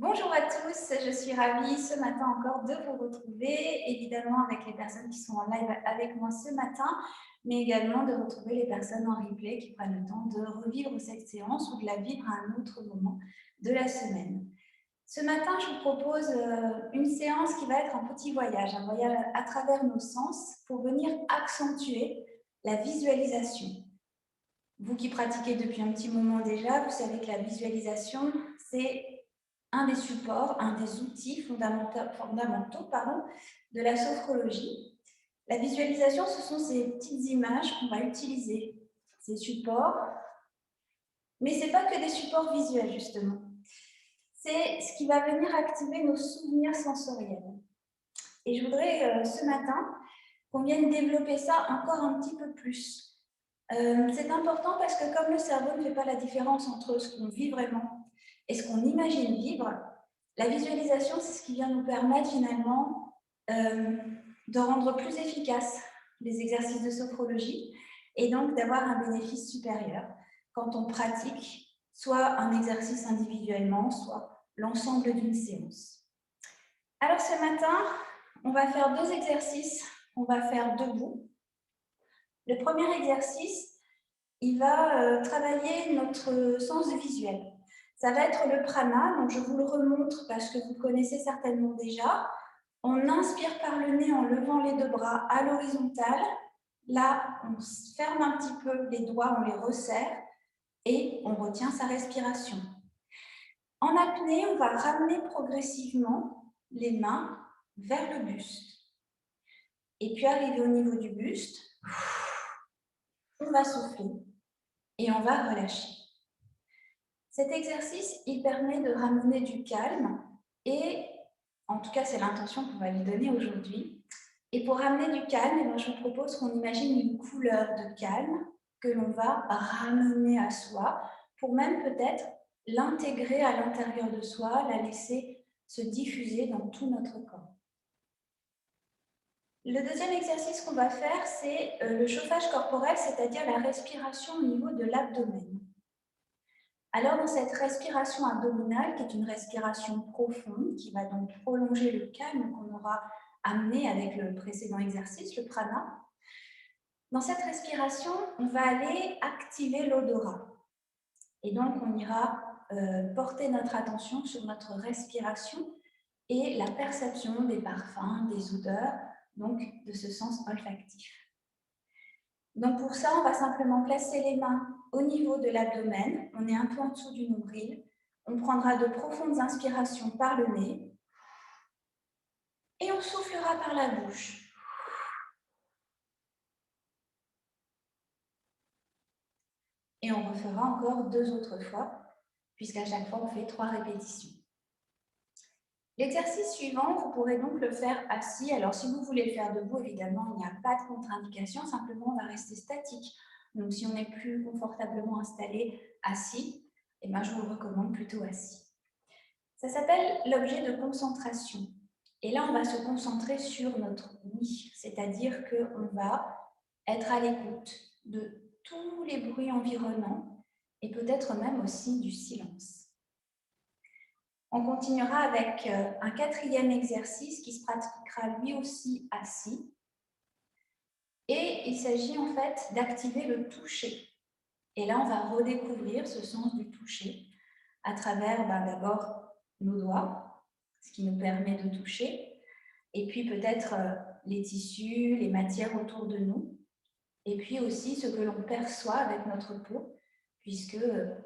Bonjour à tous, je suis ravie ce matin encore de vous retrouver, évidemment avec les personnes qui sont en live avec moi ce matin, mais également de retrouver les personnes en replay qui prennent le temps de revivre cette séance ou de la vivre à un autre moment de la semaine. Ce matin, je vous propose une séance qui va être un petit voyage, un voyage à travers nos sens pour venir accentuer la visualisation. Vous qui pratiquez depuis un petit moment déjà, vous savez que la visualisation, c'est un des supports, un des outils fondamentaux de la sophrologie. La visualisation, ce sont ces petites images qu'on va utiliser, ces supports, mais ce n'est pas que des supports visuels, justement. C'est ce qui va venir activer nos souvenirs sensoriels. Et je voudrais, ce matin, qu'on vienne développer ça encore un petit peu plus. C'est important parce que comme le cerveau ne fait pas la différence entre ce qu'on vit vraiment et ce qu'on imagine vivre, la visualisation, c'est ce qui vient nous permettre finalement de rendre plus efficaces les exercices de sophrologie et donc d'avoir un bénéfice supérieur quand on pratique soit un exercice individuellement, soit l'ensemble d'une séance. Alors ce matin, on va faire deux exercices qu'on va faire debout. Le premier exercice, il va travailler notre sens visuel. Ça va être le prana, donc je vous le remontre parce que vous le connaissez certainement déjà. On inspire par le nez en levant les deux bras à l'horizontale. Là, on ferme un petit peu les doigts, on les resserre et on retient sa respiration. En apnée, on va ramener progressivement les mains vers le buste. Et puis arriver au niveau du buste, on va souffler et on va relâcher. Cet exercice, il permet de ramener du calme et, en tout cas, c'est l'intention qu'on va lui donner aujourd'hui. Et pour ramener du calme, je vous propose qu'on imagine une couleur de calme que l'on va ramener à soi pour même peut-être l'intégrer à l'intérieur de soi, la laisser se diffuser dans tout notre corps. Le deuxième exercice qu'on va faire, c'est le chauffage corporel, c'est-à-dire la respiration au niveau de l'abdomen. Alors, dans cette respiration abdominale, qui est une respiration profonde, qui va donc prolonger le calme qu'on aura amené avec le précédent exercice, le prana, dans cette respiration, on va aller activer l'odorat. Et donc, on ira porter notre attention sur notre respiration et la perception des parfums, des odeurs, donc de ce sens olfactif. Donc pour ça, on va simplement placer les mains au niveau de l'abdomen. On est un peu en dessous du nombril. On prendra de profondes inspirations par le nez et on soufflera par la bouche. Et on refera encore deux autres fois, puisqu'à chaque fois, on fait 3 répétitions. L'exercice suivant, vous pourrez donc le faire assis. Alors, si vous voulez le faire debout, évidemment, il n'y a pas de contre-indication. Simplement, on va rester statique. Donc, si on est plus confortablement installé assis, je vous le recommande plutôt assis. Ça s'appelle l'objet de concentration. Et là, on va se concentrer sur notre oui, c'est-à-dire qu'on va être à l'écoute de tous les bruits environnants et peut-être même aussi du silence. On continuera avec un quatrième exercice qui se pratiquera lui aussi assis. Et il s'agit en fait d'activer le toucher. Et là, on va redécouvrir ce sens du toucher à travers d'abord nos doigts, ce qui nous permet de toucher, et puis peut-être les tissus, les matières autour de nous, et puis aussi ce que l'on perçoit avec notre peau, puisque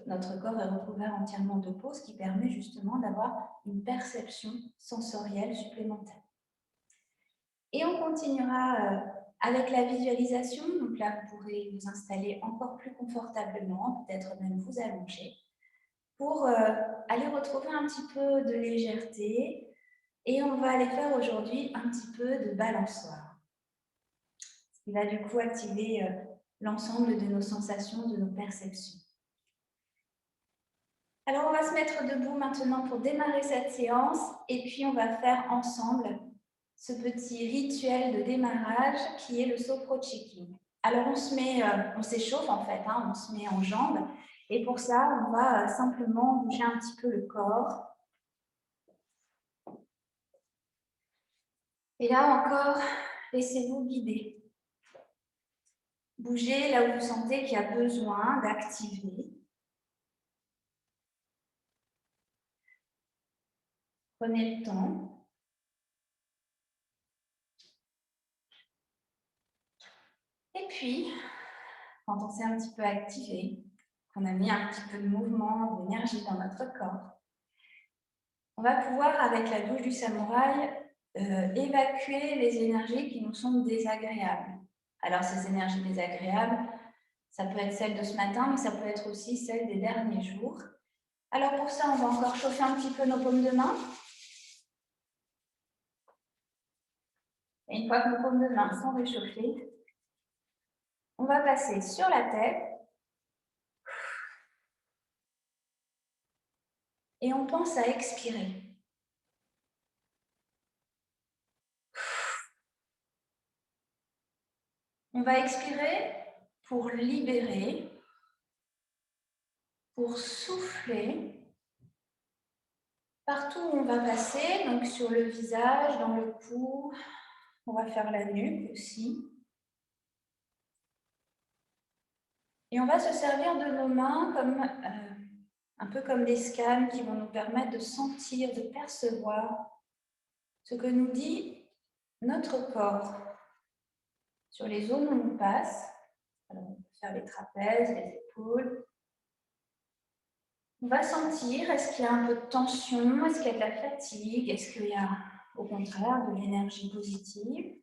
notre corps est recouvert entièrement de peau, ce qui permet justement d'avoir une perception sensorielle supplémentaire. Et on continuera avec la visualisation. Donc là, vous pourrez vous installer encore plus confortablement, peut-être même vous allonger, pour aller retrouver un petit peu de légèreté. Et on va aller faire aujourd'hui un petit peu de balançoire, ce qui va du coup activer l'ensemble de nos sensations, de nos perceptions. Alors, on va se mettre debout maintenant pour démarrer cette séance et puis on va faire ensemble ce petit rituel de démarrage qui est le sophro-checking. Alors, on s'échauffe en fait, on se met en jambes et pour ça, on va simplement bouger un petit peu le corps, Et là encore, laissez-vous guider. Bougez là où vous sentez qu'il y a besoin d'activer. Prenez le temps. Et puis, quand on s'est un petit peu activé, qu'on a mis un petit peu de mouvement, d'énergie dans notre corps, on va pouvoir, avec la douche du samouraï, évacuer les énergies qui nous sont désagréables. Alors, ces énergies désagréables, ça peut être celle de ce matin, mais ça peut être aussi celle des derniers jours. Alors, pour ça, on va encore chauffer un petit peu nos paumes de main. Et une fois que nos paumes de main sont réchauffées, on va passer sur la tête. Et on pense à expirer. On va expirer pour libérer, pour souffler. Partout où on va passer, donc sur le visage, dans le cou, on va faire la nuque aussi. Et on va se servir de nos mains comme, un peu comme des scans qui vont nous permettre de sentir, de percevoir ce que nous dit notre corps sur les zones où on passe. Alors, on peut faire les trapèzes, les épaules. On va sentir, est-ce qu'il y a un peu de tension, est-ce qu'il y a de la fatigue, est-ce qu'il y a au contraire de l'énergie positive.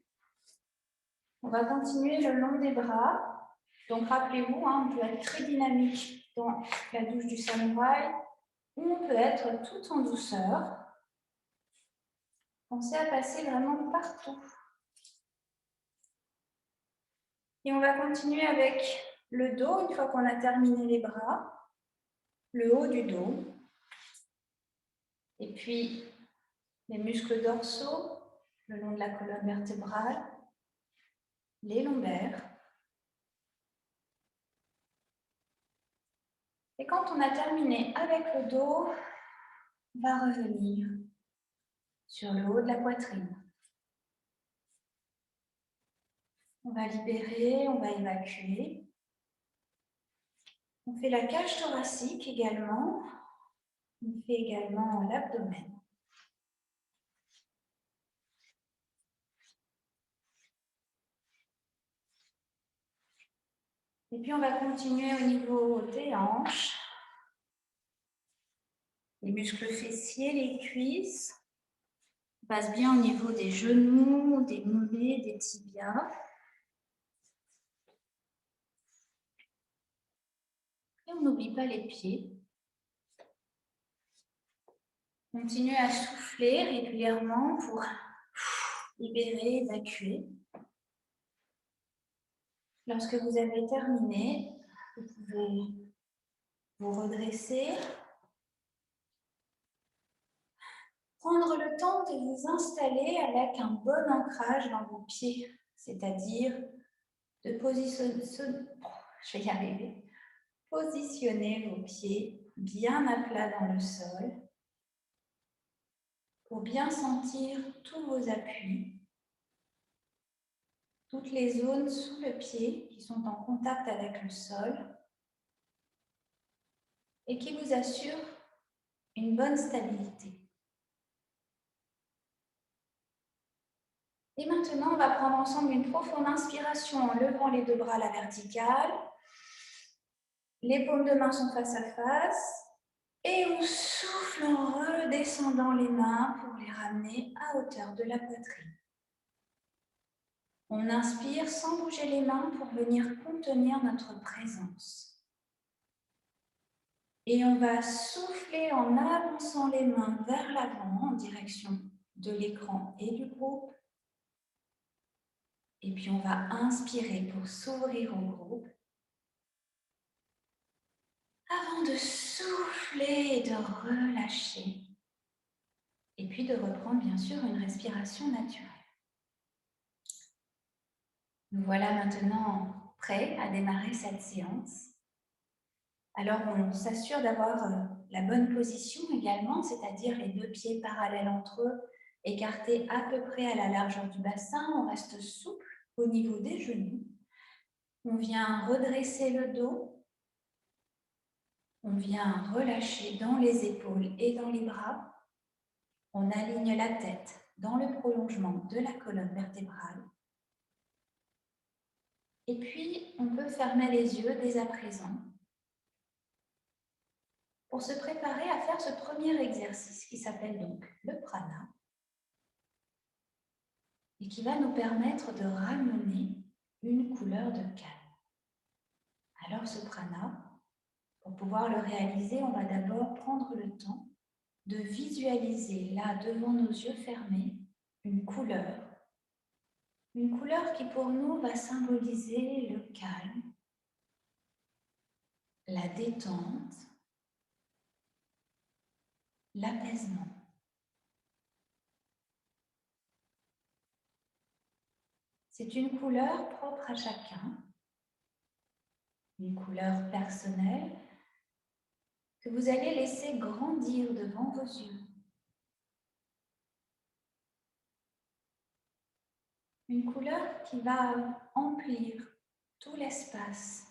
On va continuer le long des bras. Donc rappelez-vous, on peut être très dynamique dans la douche du samouraï ou on peut être tout en douceur. Pensez à passer vraiment partout. Et on va continuer avec le dos, une fois qu'on a terminé les bras, le haut du dos. Et puis les muscles dorsaux, le long de la colonne vertébrale, les lombaires. Et quand on a terminé avec le dos, on va revenir sur le haut de la poitrine. On va libérer, on va évacuer. On fait la cage thoracique également. On fait également l'abdomen. Et puis on va continuer au niveau des hanches, les muscles fessiers, les cuisses. On passe bien au niveau des genoux, des mollets, des tibias. Et on n'oublie pas les pieds. Continuez à souffler régulièrement pour libérer, évacuer. Lorsque vous avez terminé, vous pouvez vous redresser. Prendre le temps de vous installer avec un bon ancrage dans vos pieds, c'est-à-dire de positionner, je vais y arriver, positionner vos pieds bien à plat dans le sol pour bien sentir tous vos appuis, toutes les zones sous le pied qui sont en contact avec le sol et qui vous assurent une bonne stabilité. Et maintenant, on va prendre ensemble une profonde inspiration en levant les deux bras à la verticale. Les paumes de main sont face à face. Et on souffle en redescendant les mains pour les ramener à hauteur de la poitrine. On inspire sans bouger les mains pour venir contenir notre présence. Et on va souffler en avançant les mains vers l'avant en direction de l'écran et du groupe. Et puis on va inspirer pour s'ouvrir au groupe. Avant de souffler et de relâcher. Et puis de reprendre bien sûr une respiration naturelle. Nous voilà maintenant prêts à démarrer cette séance. Alors on s'assure d'avoir la bonne position également, c'est-à-dire les deux pieds parallèles entre eux, Écarté à peu près à la largeur du bassin, on reste souple au niveau des genoux. On vient redresser le dos. On vient relâcher dans les épaules et dans les bras. On aligne la tête dans le prolongement de la colonne vertébrale. Et puis, on peut fermer les yeux dès à présent pour se préparer à faire ce premier exercice qui s'appelle donc le prana et qui va nous permettre de ramener une couleur de calme. Alors ce prana, pour pouvoir le réaliser, on va d'abord prendre le temps de visualiser là devant nos yeux fermés une couleur qui pour nous va symboliser le calme, la détente, l'apaisement. C'est une couleur propre à chacun, une couleur personnelle que vous allez laisser grandir devant vos yeux. Une couleur qui va emplir tout l'espace.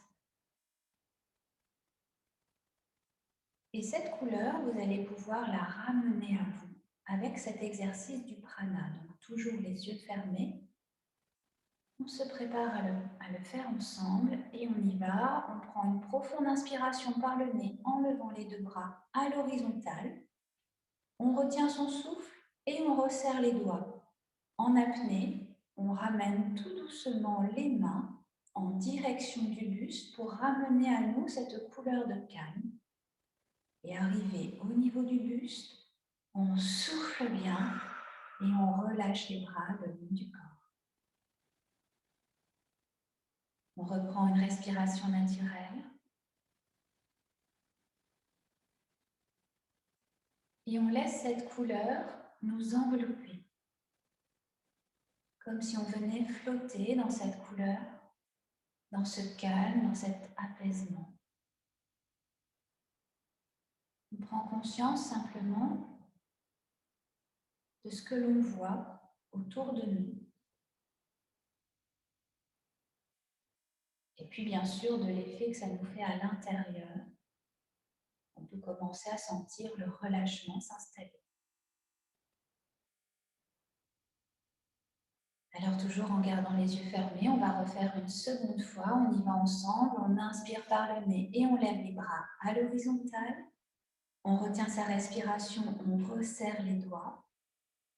Et cette couleur, vous allez pouvoir la ramener à vous avec cet exercice du prana. Donc toujours les yeux fermés. On se prépare à le faire ensemble et on y va. On prend une profonde inspiration par le nez en levant les deux bras à l'horizontale. On retient son souffle et on resserre les doigts. En apnée, on ramène tout doucement les mains en direction du buste pour ramener à nous cette couleur de calme. Et arrivé au niveau du buste, on souffle bien et on relâche les bras le long du corps. On reprend une respiration naturelle. Et on laisse cette couleur nous envelopper. Comme si on venait flotter dans cette couleur, dans ce calme, dans cet apaisement. On prend conscience simplement de ce que l'on voit autour de nous. Et puis bien sûr de l'effet que ça nous fait à l'intérieur. On peut commencer à sentir le relâchement s'installer. Alors toujours en gardant les yeux fermés, on va refaire une seconde fois. On y va ensemble, on inspire par le nez et on lève les bras à l'horizontale. On retient sa respiration, on resserre les doigts.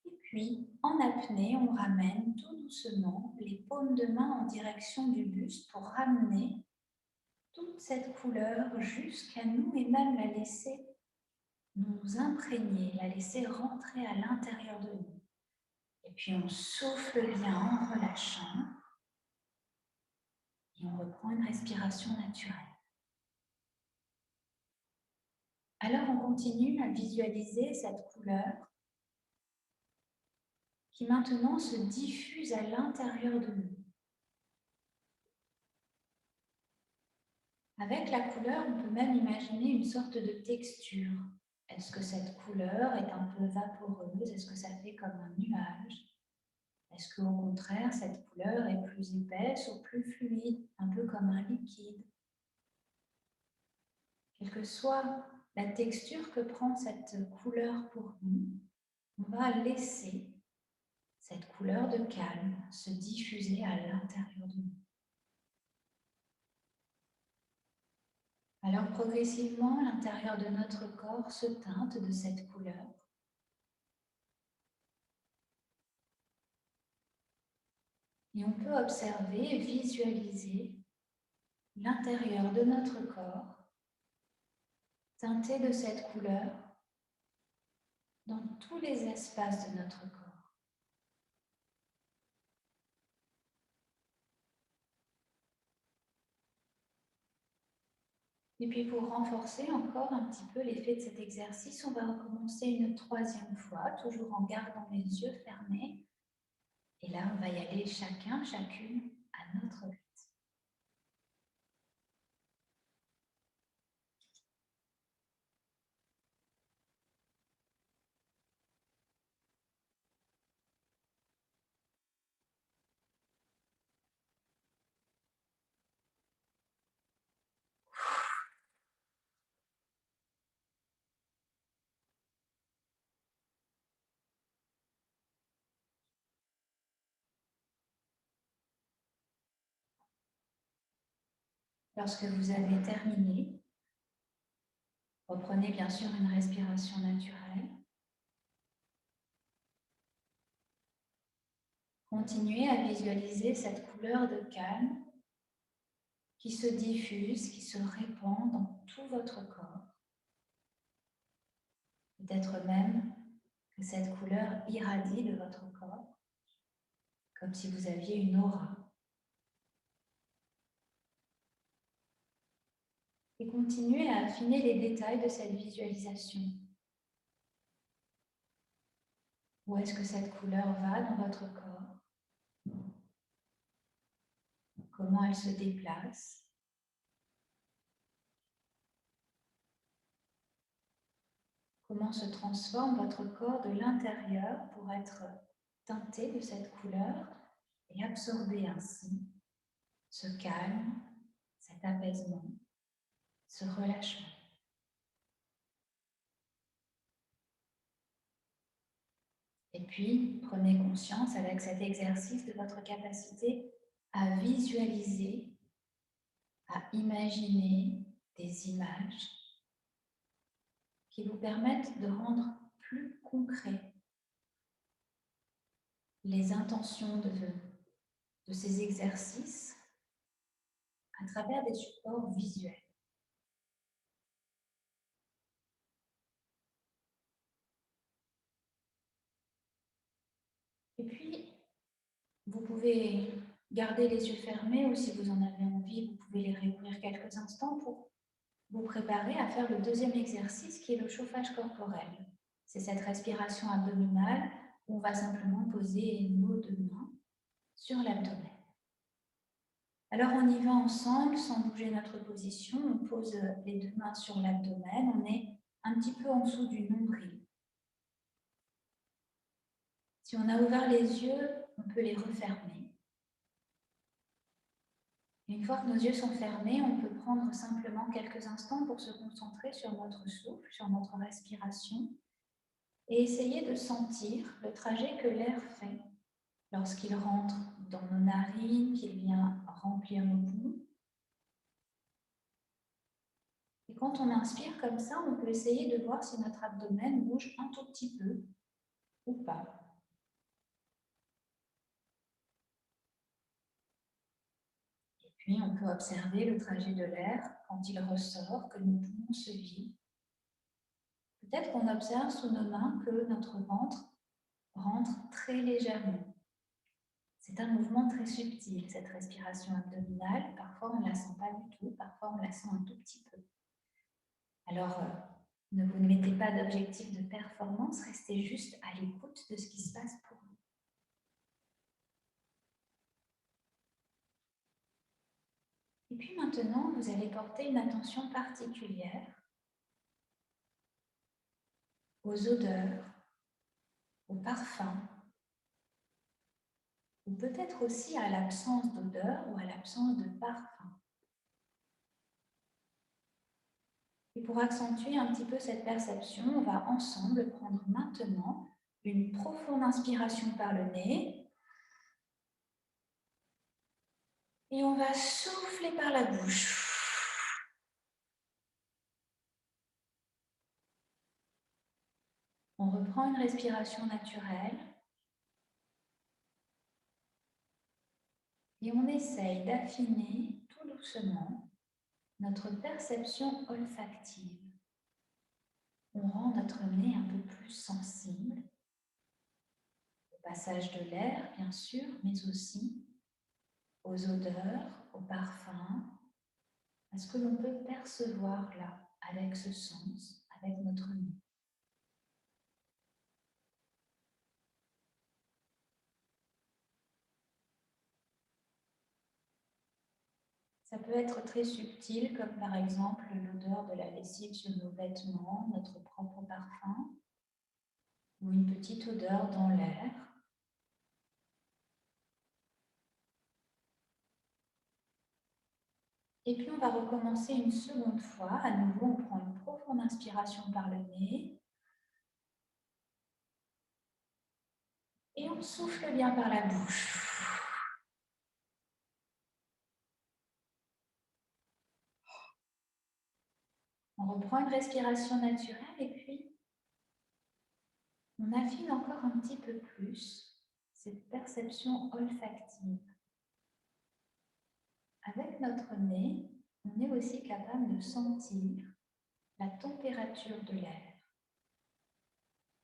Et puis, en apnée, on ramène tout doucement les paumes de main en direction du buste pour ramener toute cette couleur jusqu'à nous et même la laisser nous imprégner, la laisser rentrer à l'intérieur de nous. Et puis on souffle bien en relâchant et on reprend une respiration naturelle. Alors on continue à visualiser cette couleur qui maintenant se diffuse à l'intérieur de nous. Avec la couleur, on peut même imaginer une sorte de texture. Est-ce que cette couleur est un peu vaporeuse? Est-ce que ça fait comme un nuage? Est-ce qu'au contraire, cette couleur est plus épaisse ou plus fluide, un peu comme un liquide? Quelle que soit la texture que prend cette couleur pour nous, on va laisser cette couleur de calme se diffuser à l'intérieur de nous. Alors progressivement, l'intérieur de notre corps se teinte de cette couleur. Et on peut observer et visualiser l'intérieur de notre corps teinté de cette couleur dans tous les espaces de notre corps. Et puis pour renforcer encore un petit peu l'effet de cet exercice, on va recommencer une troisième fois, toujours en gardant les yeux fermés. Et là, on va y aller chacun, chacune à notre rythme. Lorsque vous avez terminé, reprenez bien sûr une respiration naturelle. Continuez à visualiser cette couleur de calme qui se diffuse, qui se répand dans tout votre corps. Peut-être même que cette couleur irradie de votre corps, comme si vous aviez une aura. Et continuez à affiner les détails de cette visualisation. Où est-ce que cette couleur va dans votre corps? Comment elle se déplace? Comment se transforme votre corps de l'intérieur pour être teinté de cette couleur et absorber ainsi ce calme, cet apaisement, ce relâchement. Et puis, prenez conscience avec cet exercice de votre capacité à visualiser, à imaginer des images qui vous permettent de rendre plus concret les intentions de ces exercices à travers des supports visuels. Et puis, vous pouvez garder les yeux fermés ou si vous en avez envie, vous pouvez les réouvrir quelques instants pour vous préparer à faire le deuxième exercice qui est le chauffage corporel. C'est cette respiration abdominale où on va simplement poser nos deux mains sur l'abdomen. Alors on y va ensemble sans bouger notre position. On pose les deux mains sur l'abdomen. On est un petit peu en dessous du nombril. Si on a ouvert les yeux, on peut les refermer. Une fois que nos yeux sont fermés, on peut prendre simplement quelques instants pour se concentrer sur notre souffle, sur notre respiration et essayer de sentir le trajet que l'air fait lorsqu'il rentre dans nos narines, qu'il vient remplir nos poumons. Et quand on inspire comme ça, on peut essayer de voir si notre abdomen bouge un tout petit peu ou pas. Et puis, on peut observer le trajet de l'air quand il ressort, que nos poumons se vident. Peut-être qu'on observe sous nos mains que notre ventre rentre très légèrement. C'est un mouvement très subtil, cette respiration abdominale. Parfois, on ne la sent pas du tout, parfois, on la sent un tout petit peu. Alors, ne vous mettez pas d'objectif de performance, restez juste à l'écoute de ce qui se passe pour vous. Et puis maintenant, vous allez porter une attention particulière aux odeurs, aux parfums, ou peut-être aussi à l'absence d'odeur ou à l'absence de parfum. Et pour accentuer un petit peu cette perception, on va ensemble prendre maintenant une profonde inspiration par le nez et on va souffler par la bouche. On reprend une respiration naturelle et on essaye d'affiner tout doucement notre perception olfactive. On rend notre nez un peu plus sensible au passage de l'air, bien sûr, mais aussi aux odeurs, aux parfums, à ce que l'on peut percevoir là, avec ce sens, avec notre nez. Ça peut être très subtil, comme par exemple l'odeur de la lessive sur nos vêtements, notre propre parfum, ou une petite odeur dans l'air. Et puis on va recommencer une seconde fois. À nouveau, on prend une profonde inspiration par le nez. Et on souffle bien par la bouche. On reprend une respiration naturelle et puis on affine encore un petit peu plus cette perception olfactive. Avec notre nez, on est aussi capable de sentir la température de l'air.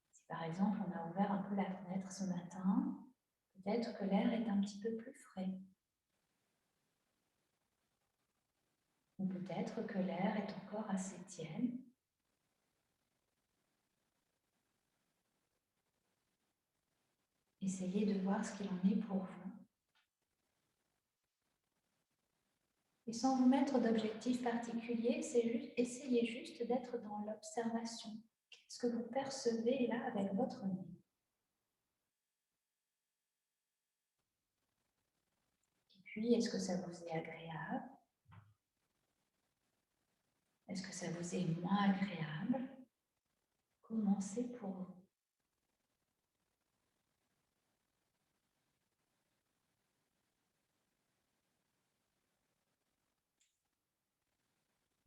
Si par exemple on a ouvert un peu la fenêtre ce matin, peut-être que l'air est un petit peu plus frais. Ou peut-être que l'air est encore assez tiède. Essayez de voir ce qu'il en est pour vous. Et sans vous mettre d'objectif particulier, essayez juste d'être dans l'observation. Qu'est-ce que vous percevez là avec votre nez? Et puis, est-ce que ça vous est agréable? Est-ce que ça vous est moins agréable? Comment c'est pour vous?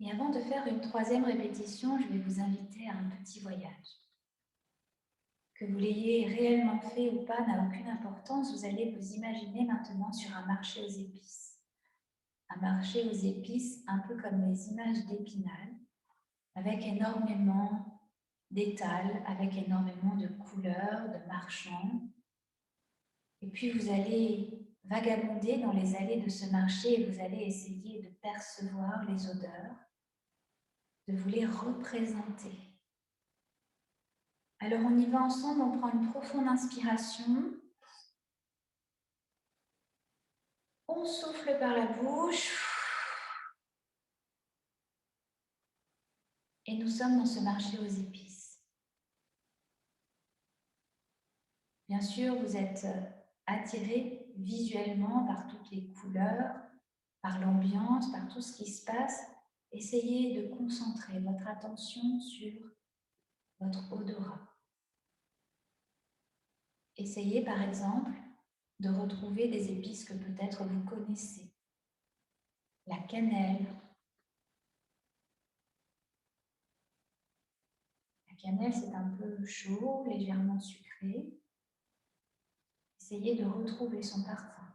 Et avant de faire une troisième répétition, je vais vous inviter à un petit voyage. Que vous l'ayez réellement fait ou pas n'a aucune importance. Vous allez vous imaginer maintenant sur un marché aux épices. Un marché aux épices un peu comme les images d'Épinal, avec énormément d'étals, avec énormément de couleurs, de marchands. Et puis vous allez vagabonder dans les allées de ce marché et vous allez essayer de percevoir les odeurs, de vous les représenter. Alors on y va ensemble, on prend une profonde inspiration. On souffle par la bouche. Et nous sommes dans ce marché aux épices. Bien sûr, vous êtes attiré visuellement par toutes les couleurs, par l'ambiance, par tout ce qui se passe. Essayez de concentrer votre attention sur votre odorat. Essayez par exemple de retrouver des épices que peut-être vous connaissez. La cannelle. La cannelle, c'est un peu chaud, légèrement sucré. Essayez de retrouver son parfum.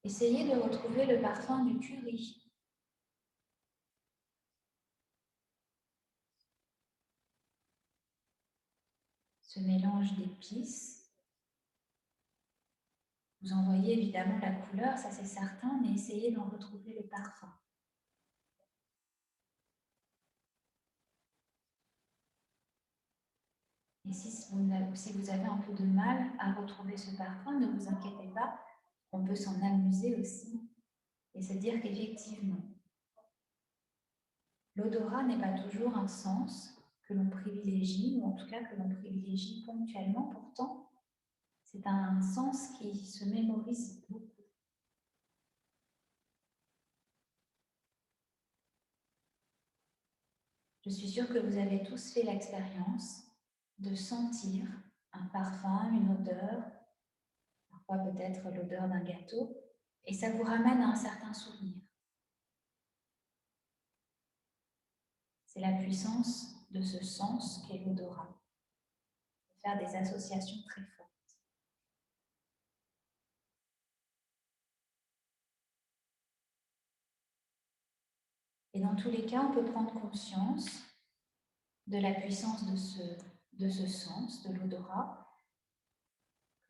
Essayez de retrouver le parfum du curry. Ce mélange d'épices. Vous en voyez évidemment la couleur, ça c'est certain, mais essayez d'en retrouver le parfum. Et si vous avez un peu de mal à retrouver ce parfum, ne vous inquiétez pas, on peut s'en amuser aussi et se dire qu'effectivement, l'odorat n'est pas toujours un sens que l'on privilégie, ou en tout cas que l'on privilégie ponctuellement, pourtant, c'est un sens qui se mémorise beaucoup. Je suis sûre que vous avez tous fait l'expérience de sentir un parfum, une odeur, parfois peut-être l'odeur d'un gâteau, et ça vous ramène à un certain souvenir. C'est la puissance de ce sens qu'est l'odorat, de faire des associations très fortes. Et dans tous les cas, on peut prendre conscience de la puissance de ce sens, de l'odorat,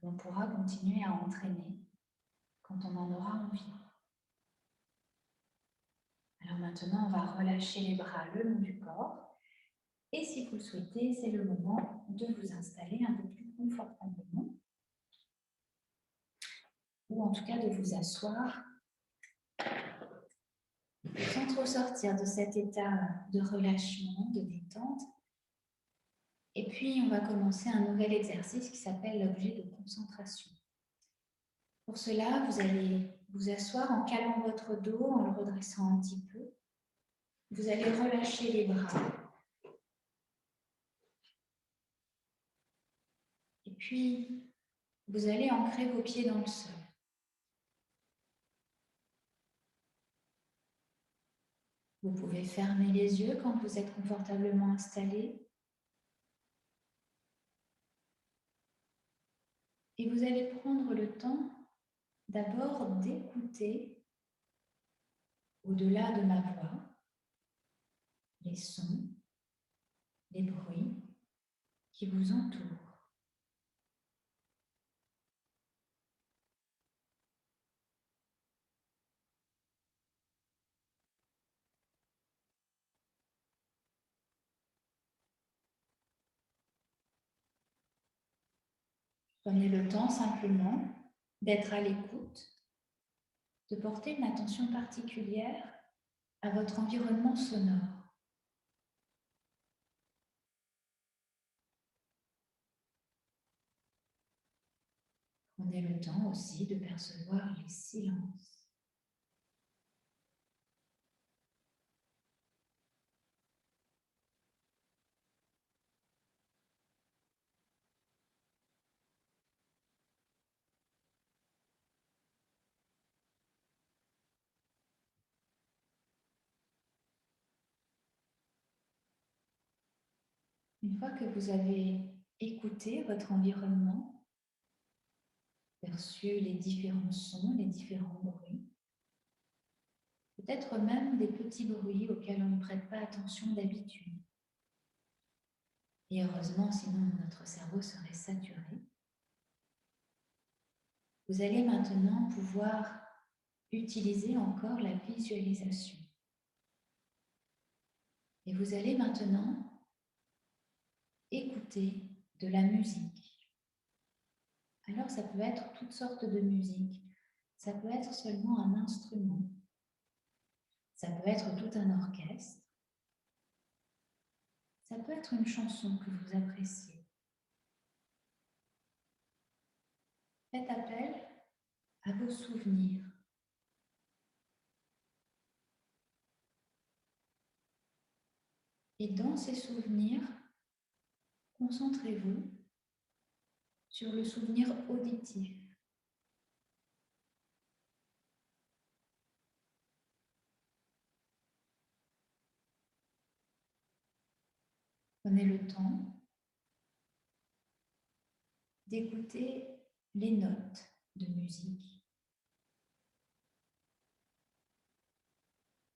que l'on pourra continuer à entraîner quand on en aura envie. Alors maintenant, on va relâcher les bras le long du corps. Et si vous le souhaitez, c'est le moment de vous installer un peu plus confortablement. Ou en tout cas de vous asseoir sans trop sortir de cet état de relâchement, de détente. Et puis, on va commencer un nouvel exercice qui s'appelle l'objet de concentration. Pour cela, vous allez vous asseoir en calant votre dos, en le redressant un petit peu. Vous allez relâcher les bras. Et puis, vous allez ancrer vos pieds dans le sol. Vous pouvez fermer les yeux quand vous êtes confortablement installé. Et vous allez prendre le temps d'abord d'écouter, au-delà de ma voix, les sons, les bruits qui vous entourent. Prenez le temps simplement d'être à l'écoute, de porter une attention particulière à votre environnement sonore. Prenez le temps aussi de percevoir les silences. Une fois que vous avez écouté votre environnement, perçu les différents sons, les différents bruits, peut-être même des petits bruits auxquels on ne prête pas attention d'habitude. Et heureusement, sinon notre cerveau serait saturé. Vous allez maintenant pouvoir utiliser encore la visualisation. Et vous allez maintenant écouter de la musique. Alors ça peut être toutes sortes de musique. Ça peut être seulement un instrument. Ça peut être tout un orchestre. Ça peut être une chanson que vous appréciez. Faites appel à vos souvenirs. Et dans ces souvenirs, concentrez-vous sur le souvenir auditif. Prenez le temps d'écouter les notes de musique.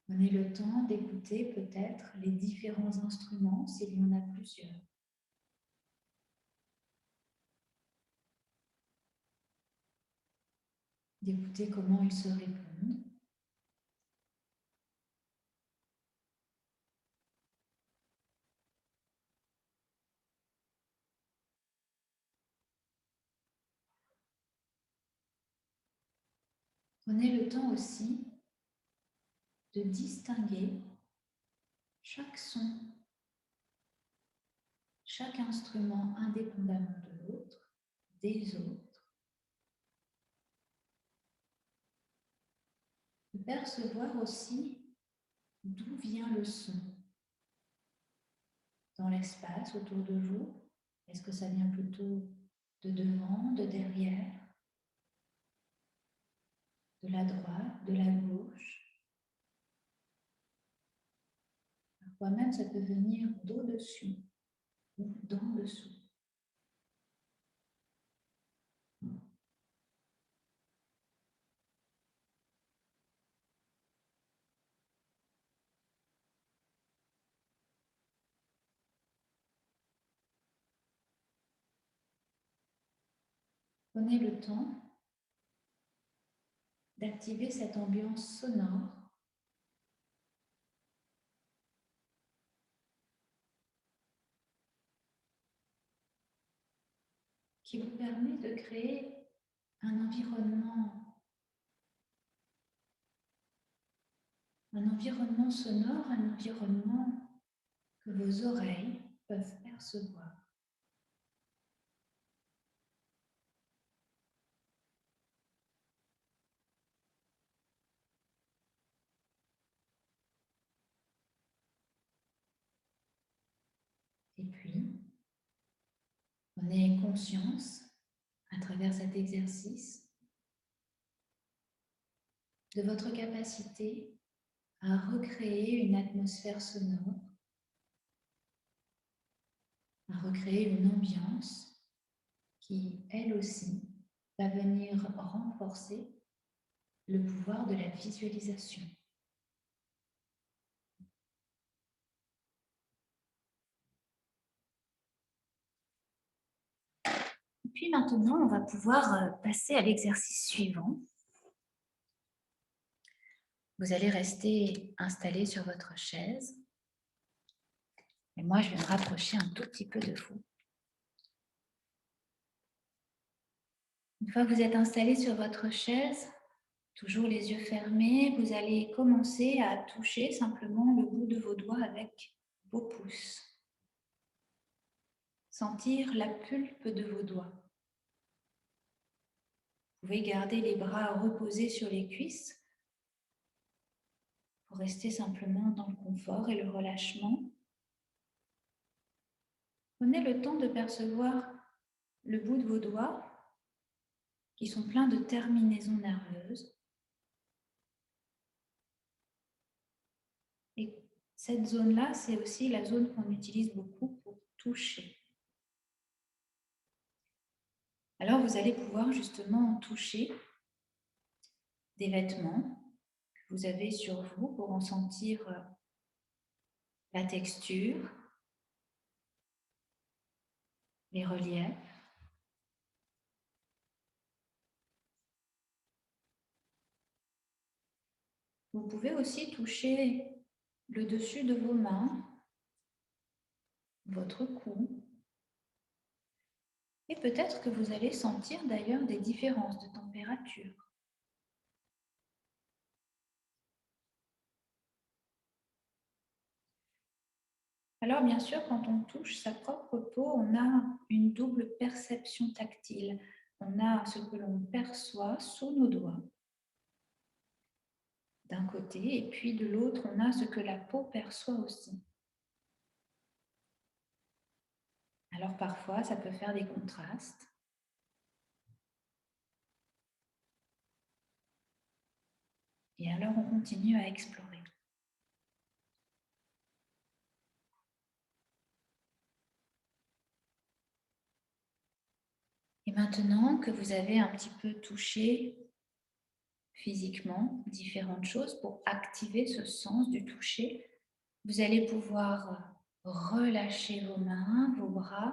Prenez le temps d'écouter peut-être les différents instruments s'il y en a plusieurs. D'écouter comment ils se répondent. Prenez le temps aussi de distinguer chaque son, chaque instrument indépendamment de l'autre, des autres. De percevoir aussi d'où vient le son dans l'espace autour de vous. Est-ce que ça vient plutôt de devant, de derrière, de la droite, de la gauche? Parfois même, ça peut venir d'au-dessus ou d'en dessous. Prenez le temps d'activer cette ambiance sonore qui vous permet de créer un environnement sonore, un environnement que vos oreilles peuvent percevoir. Et puis, prenez conscience à à travers cet exercice, de votre capacité à recréer une atmosphère sonore, à recréer une ambiance qui, elle aussi, va venir renforcer le pouvoir de la visualisation. Et puis maintenant, on va pouvoir passer à l'exercice suivant. Vous allez rester installé sur votre chaise. Et moi, je vais me rapprocher un tout petit peu de vous. Une fois que vous êtes installé sur votre chaise, toujours les yeux fermés, vous allez commencer à toucher simplement le bout de vos doigts avec vos pouces. Sentir la pulpe de vos doigts. Vous pouvez garder les bras reposés sur les cuisses pour rester simplement dans le confort et le relâchement. Prenez le temps de percevoir le bout de vos doigts qui sont pleins de terminaisons nerveuses. Et cette zone-là, c'est aussi la zone qu'on utilise beaucoup pour toucher. Alors, vous allez pouvoir justement toucher des vêtements que vous avez sur vous pour en sentir la texture, les reliefs. Vous pouvez aussi toucher le dessus de vos mains, votre cou. Et peut-être que vous allez sentir d'ailleurs des différences de température. Alors bien sûr, quand on touche sa propre peau, on a une double perception tactile. On a ce que l'on perçoit sous nos doigts, d'un côté, et puis de l'autre, on a ce que la peau perçoit aussi. Alors parfois, ça peut faire des contrastes. Et alors, on continue à explorer. Et maintenant que vous avez un petit peu touché physiquement différentes choses pour activer ce sens du toucher, vous allez pouvoir relâcher vos mains, vos bras,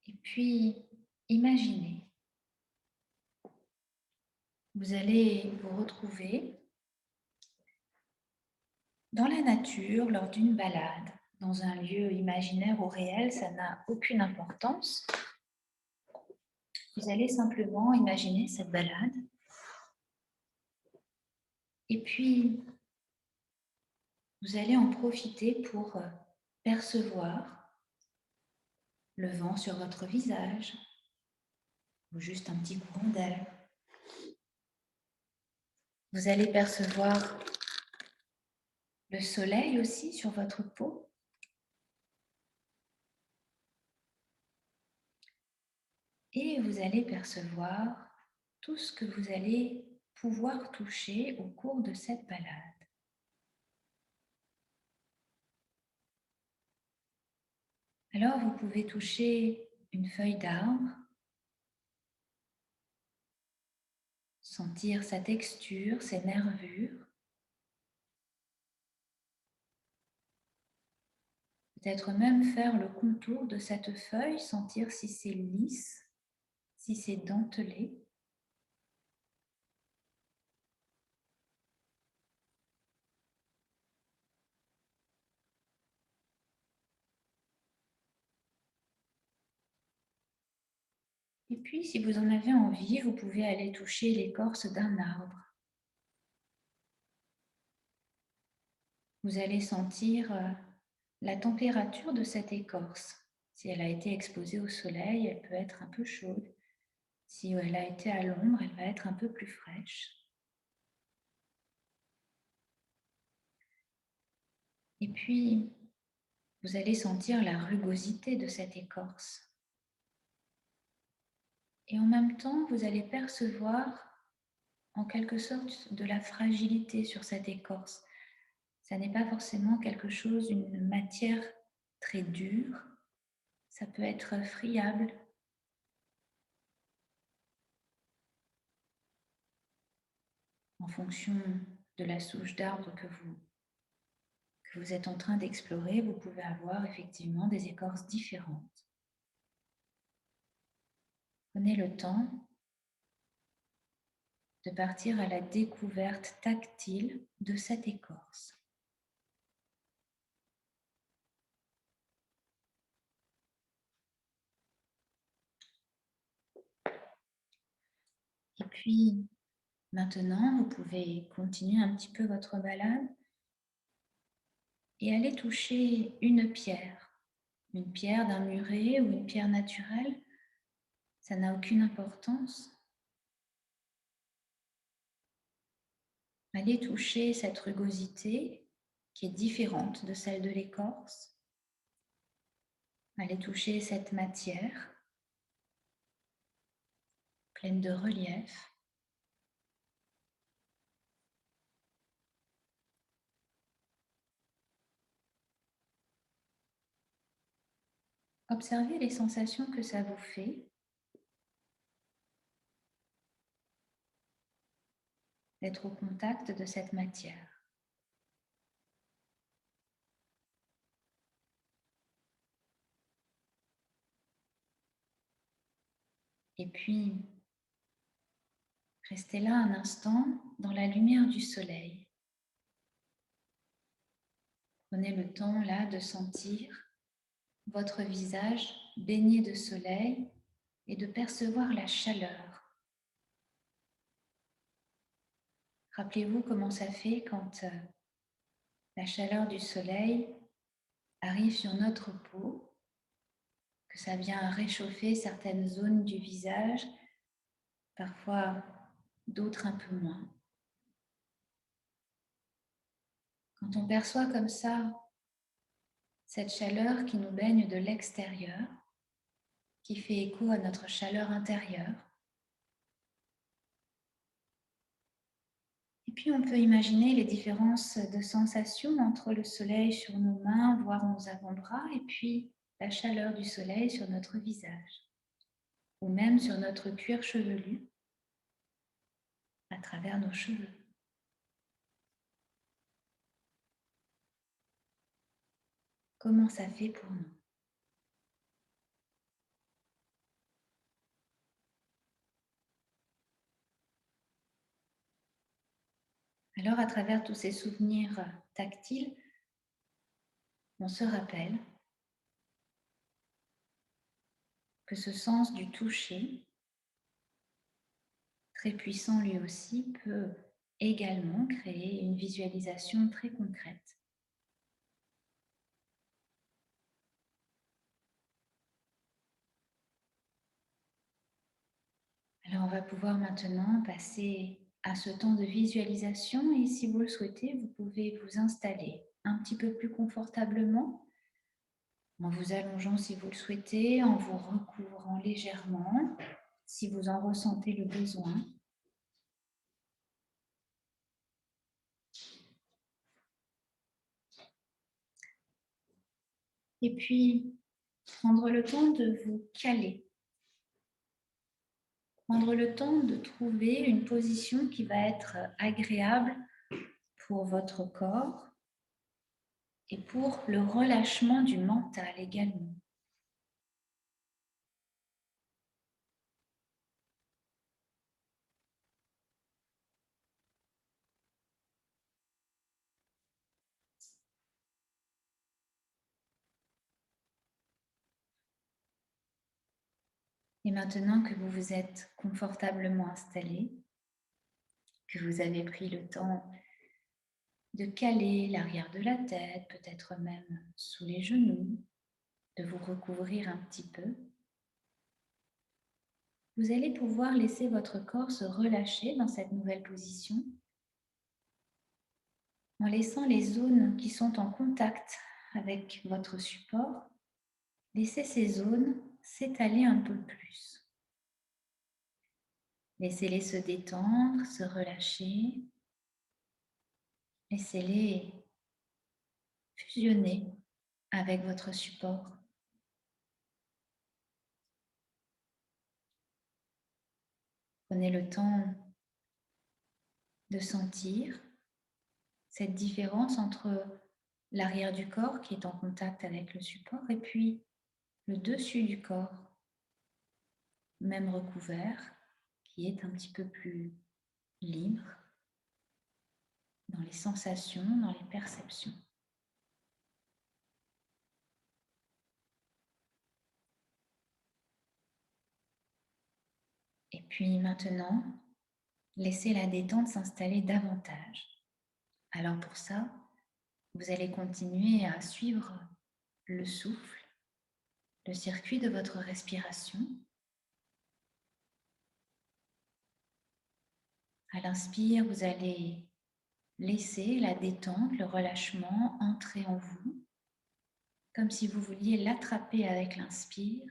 et puis imaginez. Vous allez vous retrouver dans la nature lors d'une balade, dans un lieu imaginaire ou réel, ça n'a aucune importance. Vous allez simplement imaginer cette balade. Et puis, vous allez en profiter pour percevoir le vent sur votre visage ou juste un petit courant d'air. Vous allez percevoir le soleil aussi sur votre peau. Et vous allez percevoir tout ce que vous allez pouvoir toucher au cours de cette balade. Alors, vous pouvez toucher une feuille d'arbre, sentir sa texture, ses nervures. Peut-être même faire le contour de cette feuille, sentir si c'est lisse, si c'est dentelé. Et puis, si vous en avez envie, vous pouvez aller toucher l'écorce d'un arbre. Vous allez sentir la température de cette écorce. Si elle a été exposée au soleil, elle peut être un peu chaude. Si elle a été à l'ombre, elle va être un peu plus fraîche. Et puis, vous allez sentir la rugosité de cette écorce. Et en même temps, vous allez percevoir en quelque sorte de la fragilité sur cette écorce. Ça n'est pas forcément quelque chose, une matière très dure. Ça peut être friable. En fonction de la souche d'arbre que vous êtes en train d'explorer, vous pouvez avoir effectivement des écorces différentes. Prenez le temps de partir à la découverte tactile de cette écorce. Et puis, maintenant, vous pouvez continuer un petit peu votre balade et aller toucher une pierre d'un muret ou une pierre naturelle. Ça n'a aucune importance. Allez toucher cette rugosité qui est différente de celle de l'écorce. Allez toucher cette matière pleine de relief. Observez les sensations que ça vous fait d'être au contact de cette matière. Et puis, restez là un instant dans la lumière du soleil. Prenez le temps là de sentir votre visage baigné de soleil et de percevoir la chaleur. Rappelez-vous comment ça fait quand la chaleur du soleil arrive sur notre peau, que ça vient réchauffer certaines zones du visage, parfois d'autres un peu moins. Quand on perçoit comme ça cette chaleur qui nous baigne de l'extérieur, qui fait écho à notre chaleur intérieure, et puis on peut imaginer les différences de sensations entre le soleil sur nos mains, voire nos avant-bras, et puis la chaleur du soleil sur notre visage, ou même sur notre cuir chevelu, à travers nos cheveux. Comment ça fait pour nous? Alors, à travers tous ces souvenirs tactiles, on se rappelle que ce sens du toucher, très puissant lui aussi, peut également créer une visualisation très concrète. Alors, on va pouvoir maintenant passer à ce temps de visualisation et si vous le souhaitez, vous pouvez vous installer un petit peu plus confortablement en vous allongeant si vous le souhaitez, en vous recouvrant légèrement si vous en ressentez le besoin. Et puis, prendre le temps de vous caler. Prendre le temps de trouver une position qui va être agréable pour votre corps et pour le relâchement du mental également. Et maintenant que vous vous êtes confortablement installé, que vous avez pris le temps de caler l'arrière de la tête, peut-être même sous les genoux, de vous recouvrir un petit peu, vous allez pouvoir laisser votre corps se relâcher dans cette nouvelle position en laissant les zones qui sont en contact avec votre support, laissez ces zones s'étaler un peu plus. Laissez-les se détendre, se relâcher. Laissez-les fusionner avec votre support. Prenez le temps de sentir cette différence entre l'arrière du corps qui est en contact avec le support et puis le dessus du corps, même recouvert, qui est un petit peu plus libre dans les sensations, dans les perceptions. Et puis maintenant, laissez la détente s'installer davantage. Alors pour ça, vous allez continuer à suivre le souffle, le circuit de votre respiration. À l'inspire, vous allez laisser la détente, le relâchement entrer en vous, comme si vous vouliez l'attraper avec l'inspire.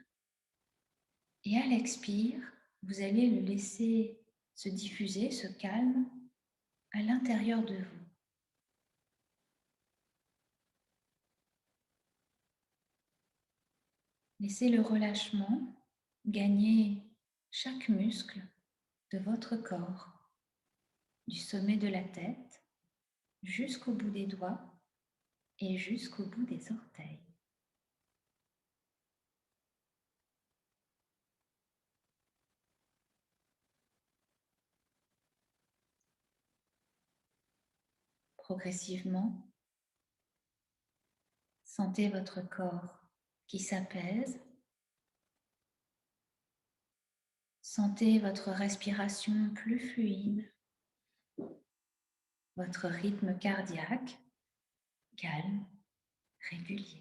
Et à l'expire, vous allez le laisser se diffuser, ce calme, à l'intérieur de vous. Laissez le relâchement gagner chaque muscle de votre corps, du sommet de la tête jusqu'au bout des doigts et jusqu'au bout des orteils. Progressivement, sentez votre corps qui s'apaise. Sentez votre respiration plus fluide, votre rythme cardiaque calme, régulier.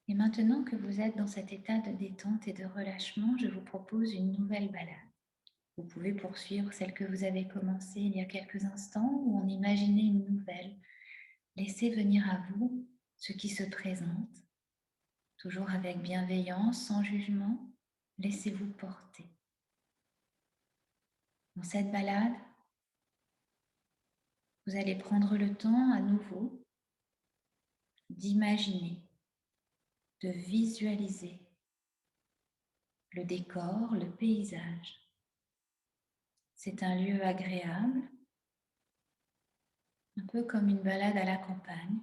Et maintenant que vous êtes dans cet état de détente et de relâchement, je vous propose une nouvelle balade. Vous pouvez poursuivre celle que vous avez commencée il y a quelques instants ou en imaginer une nouvelle. Laissez venir à vous ce qui se présente, toujours avec bienveillance, sans jugement. Laissez-vous porter. Dans cette balade, vous allez prendre le temps à nouveau d'imaginer, de visualiser le décor, le paysage. C'est un lieu agréable, un peu comme une balade à la campagne,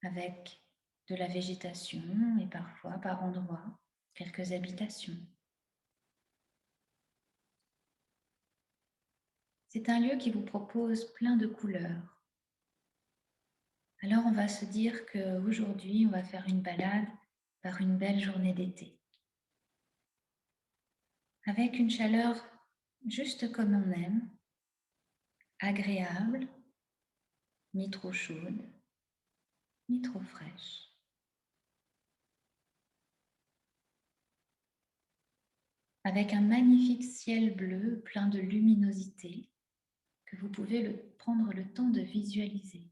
avec de la végétation et parfois, par endroits, quelques habitations. C'est un lieu qui vous propose plein de couleurs. Alors on va se dire qu'aujourd'hui, on va faire une balade par une belle journée d'été, avec une chaleur juste comme on aime, agréable, ni trop chaude, ni trop fraîche. Avec un magnifique ciel bleu plein de luminosité que vous pouvez prendre le temps de visualiser.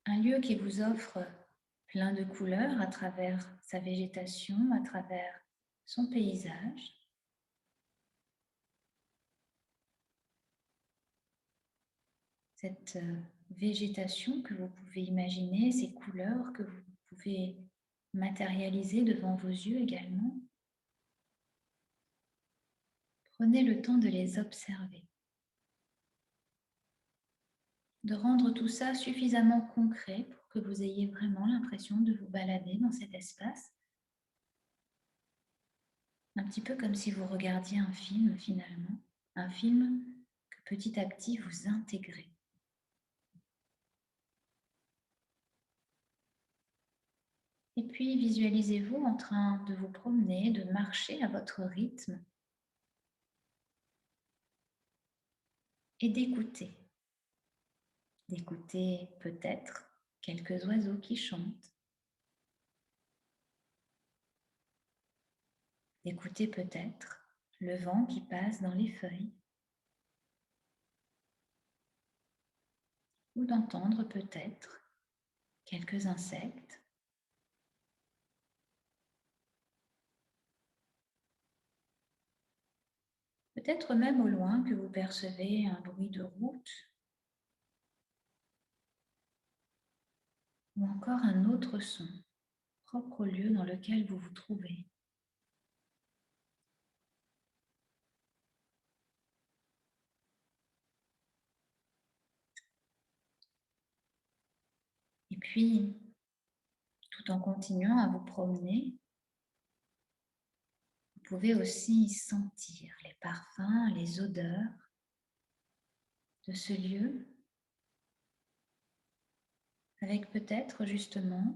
Un lieu qui vous offre plein de couleurs à travers sa végétation, à travers son paysage. Cette végétation que vous pouvez imaginer, ces couleurs que vous pouvez matérialiser devant vos yeux également. Prenez le temps de les observer, de rendre tout ça suffisamment concret pour que vous ayez vraiment l'impression de vous balader dans cet espace. Un petit peu comme si vous regardiez un film finalement, un film que petit à petit vous intégrez. Et puis visualisez-vous en train de vous promener, de marcher à votre rythme et d'écouter. D'écouter peut-être quelques oiseaux qui chantent, d'écouter peut-être le vent qui passe dans les feuilles ou d'entendre peut-être quelques insectes. Peut-être même au loin que vous percevez un bruit de route ou encore un autre son propre au lieu dans lequel vous vous trouvez. Et puis, tout en continuant à vous promener, vous pouvez aussi sentir les parfums, les odeurs de ce lieu, avec peut-être justement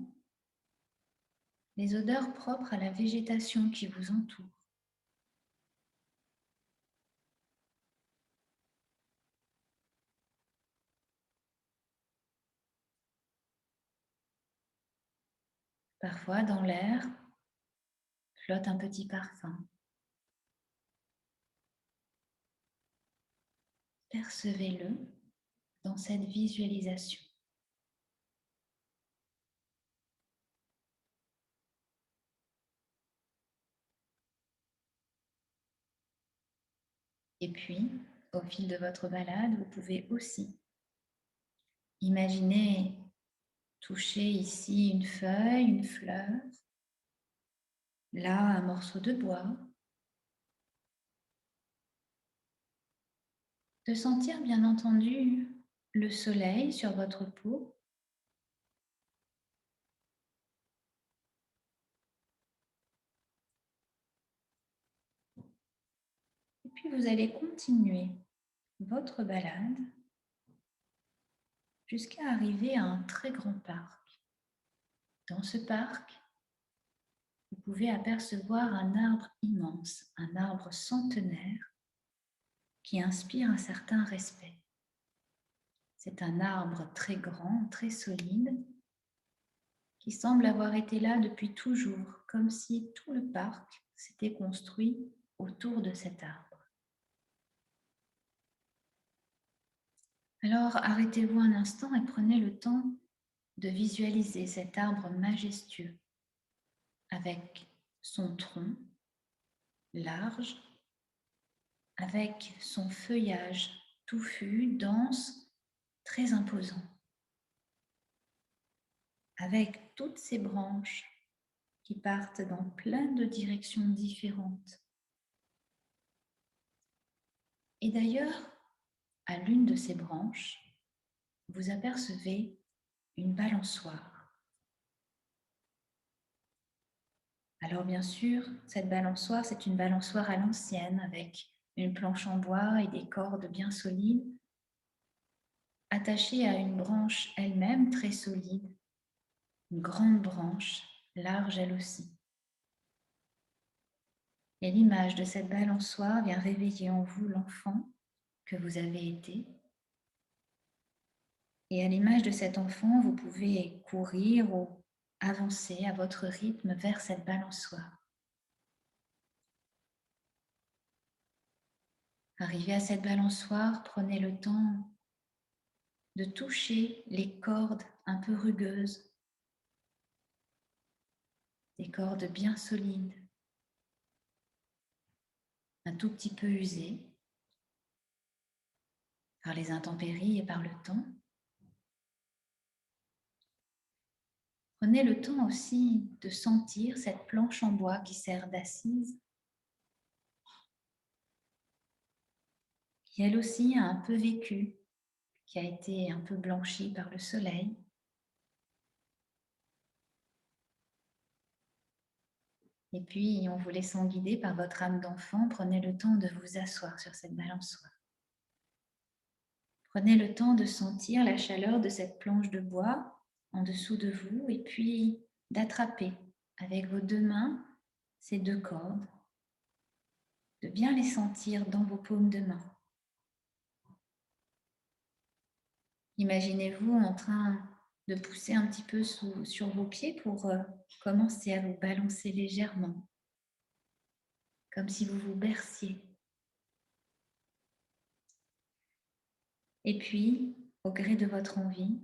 les odeurs propres à la végétation qui vous entoure. Parfois, dans l'air, flotte un petit parfum. Percevez-le dans cette visualisation. Et puis, au fil de votre balade, vous pouvez aussi imaginer toucher ici une feuille, une fleur, là un morceau de bois, de sentir bien entendu le soleil sur votre peau. Et puis vous allez continuer votre balade jusqu'à arriver à un très grand parc. Dans ce parc, vous pouvez apercevoir un arbre immense, un arbre centenaire qui inspire un certain respect. C'est un arbre très grand, très solide, qui semble avoir été là depuis toujours, comme si tout le parc s'était construit autour de cet arbre. Alors arrêtez-vous un instant et prenez le temps de visualiser cet arbre majestueux avec son tronc large, avec son feuillage touffu, dense, très imposant, avec toutes ses branches qui partent dans plein de directions différentes. Et d'ailleurs, à l'une de ces branches, vous apercevez une balançoire. Alors bien sûr, cette balançoire, c'est une balançoire à l'ancienne avec une planche en bois et des cordes bien solides, attachées à une branche elle-même très solide, une grande branche, large elle aussi. Et l'image de cette balançoire vient réveiller en vous l'enfant que vous avez été. Et à l'image de cet enfant, vous pouvez courir ou avancer à votre rythme vers cette balançoire. Arrivé à cette balançoire, prenez le temps de toucher les cordes un peu rugueuses, des cordes bien solides, un tout petit peu usées par les intempéries et par le temps. Prenez le temps aussi de sentir cette planche en bois qui sert d'assise, qui elle aussi a un peu vécu, qui a été un peu blanchie par le soleil. Et puis, en vous laissant guider par votre âme d'enfant, prenez le temps de vous asseoir sur cette balançoire. Prenez le temps de sentir la chaleur de cette planche de bois en dessous de vous et puis d'attraper avec vos deux mains ces deux cordes, de bien les sentir dans vos paumes de main. Imaginez-vous en train de pousser un petit peu sur vos pieds pour commencer à vous balancer légèrement. comme si vous vous berciez. Et puis, au gré de votre envie,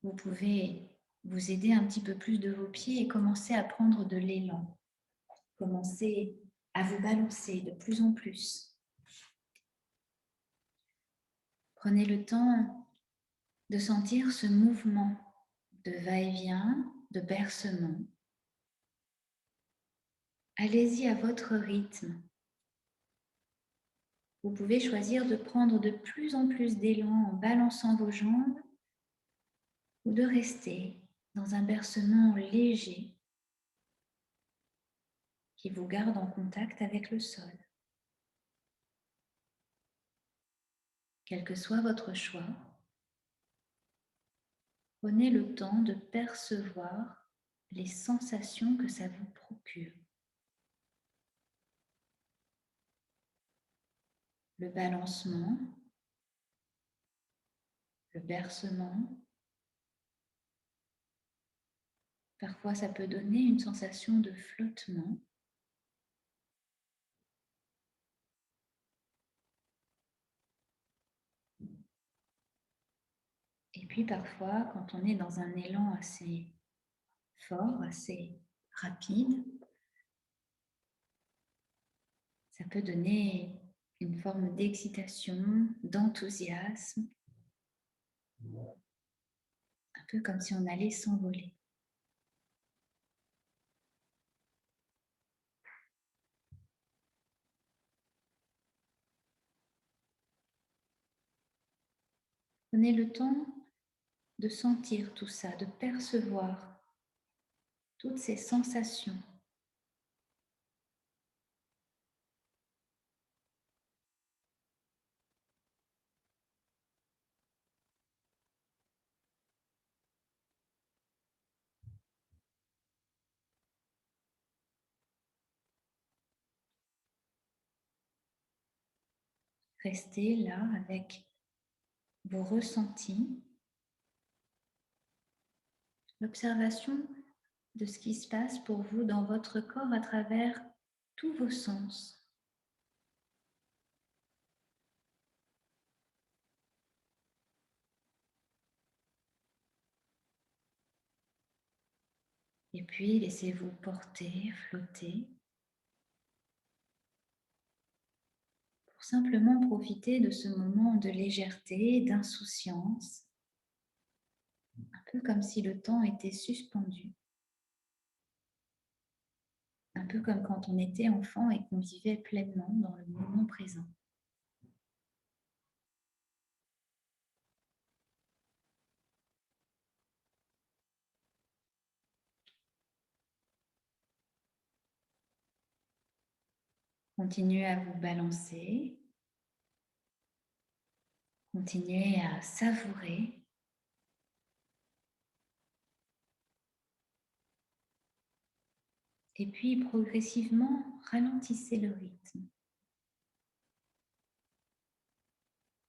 vous pouvez vous aider un petit peu plus de vos pieds et commencer à prendre de l'élan. Commencez à vous balancer de plus en plus. Prenez le temps de sentir ce mouvement de va-et-vient, de bercement. Allez-y à votre rythme. Vous pouvez choisir de prendre de plus en plus d'élan en balançant vos jambes ou de rester dans un bercement léger qui vous garde en contact avec le sol. Quel que soit votre choix, prenez le temps de percevoir les sensations que ça vous procure. Le balancement, le bercement. Parfois, ça peut donner une sensation de flottement. Et puis parfois, quand on est dans un élan assez fort, assez rapide, ça peut donner une forme d'excitation, d'enthousiasme, un peu comme si on allait s'envoler. Prenez le temps de sentir tout ça, de percevoir toutes ces sensations. Restez là avec vos ressentis, l'observation de ce qui se passe pour vous dans votre corps à travers tous vos sens. Et puis laissez-vous porter, flotter, pour simplement profiter de ce moment de légèreté, d'insouciance, un peu comme si le temps était suspendu. Un peu comme quand on était enfant et qu'on vivait pleinement dans le moment présent. Continuez à vous balancer. Continuez à savourer. Et puis progressivement, ralentissez le rythme.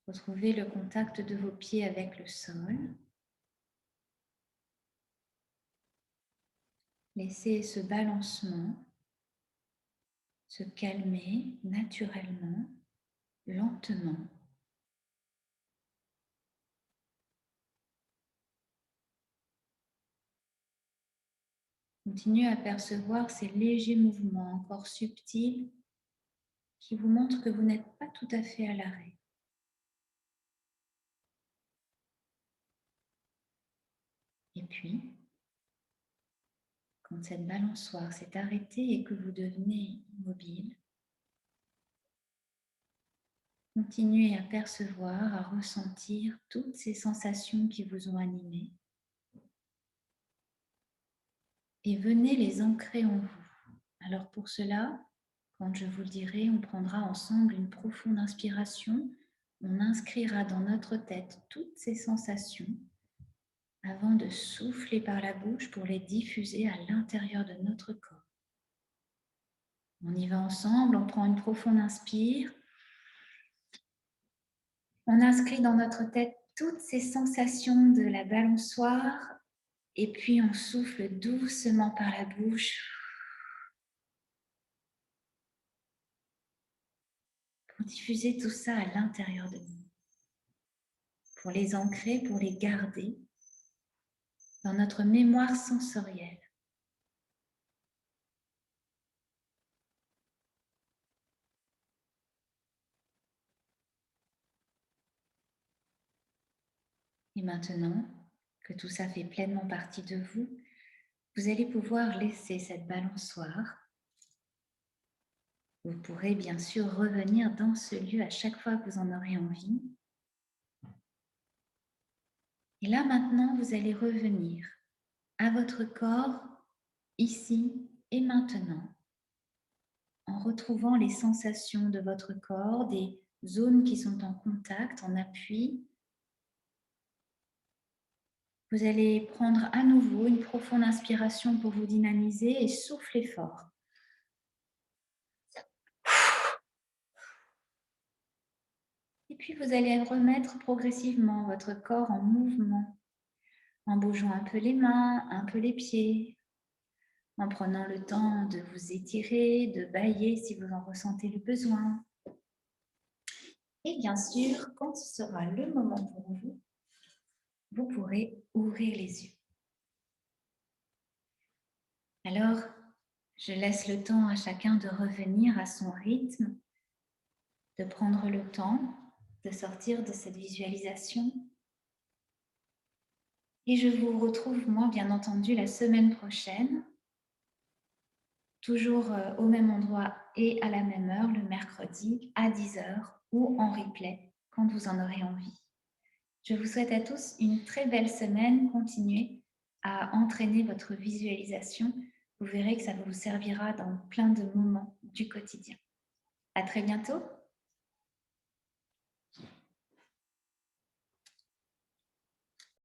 Retrouvez le contact de vos pieds avec le sol. Laissez ce balancement se calmer naturellement, lentement. Continuez à percevoir ces légers mouvements encore subtils qui vous montrent que vous n'êtes pas tout à fait à l'arrêt. Et puis, quand cette balançoire s'est arrêtée et que vous devenez immobile, continuez à percevoir, à ressentir toutes ces sensations qui vous ont animé et venez les ancrer en vous. Alors pour cela, quand je vous le dirai, on prendra ensemble une profonde inspiration, on inscrira dans notre tête toutes ces sensations avant de souffler par la bouche pour les diffuser à l'intérieur de notre corps. On y va ensemble, on prend une profonde inspire. On inscrit dans notre tête toutes ces sensations de la balançoire et puis on souffle doucement par la bouche. pour diffuser tout ça à l'intérieur de nous, pour les ancrer, pour les garder dans notre mémoire sensorielle. Et maintenant que tout ça fait pleinement partie de vous, vous allez pouvoir laisser cette balançoire. Vous pourrez bien sûr revenir dans ce lieu à chaque fois que vous en aurez envie. Et là maintenant, vous allez revenir à votre corps, ici et maintenant, en retrouvant les sensations de votre corps, des zones qui sont en contact, en appui. Vous allez prendre à nouveau une profonde inspiration pour vous dynamiser et souffler fort. Et puis vous allez remettre progressivement votre corps en mouvement, en bougeant un peu les mains, un peu les pieds, en prenant le temps de vous étirer, de bâiller si vous en ressentez le besoin. Et bien sûr, quand ce sera le moment pour vous, vous pourrez ouvrir les yeux. Alors, je laisse le temps à chacun de revenir à son rythme, de prendre le temps de sortir de cette visualisation. Et je vous retrouve, moi, bien entendu, la semaine prochaine, toujours au même endroit et à la même heure, le mercredi à 10h ou en replay, quand vous en aurez envie. Je vous souhaite à tous une très belle semaine. Continuez à entraîner votre visualisation. Vous verrez que ça vous servira dans plein de moments du quotidien. À très bientôt.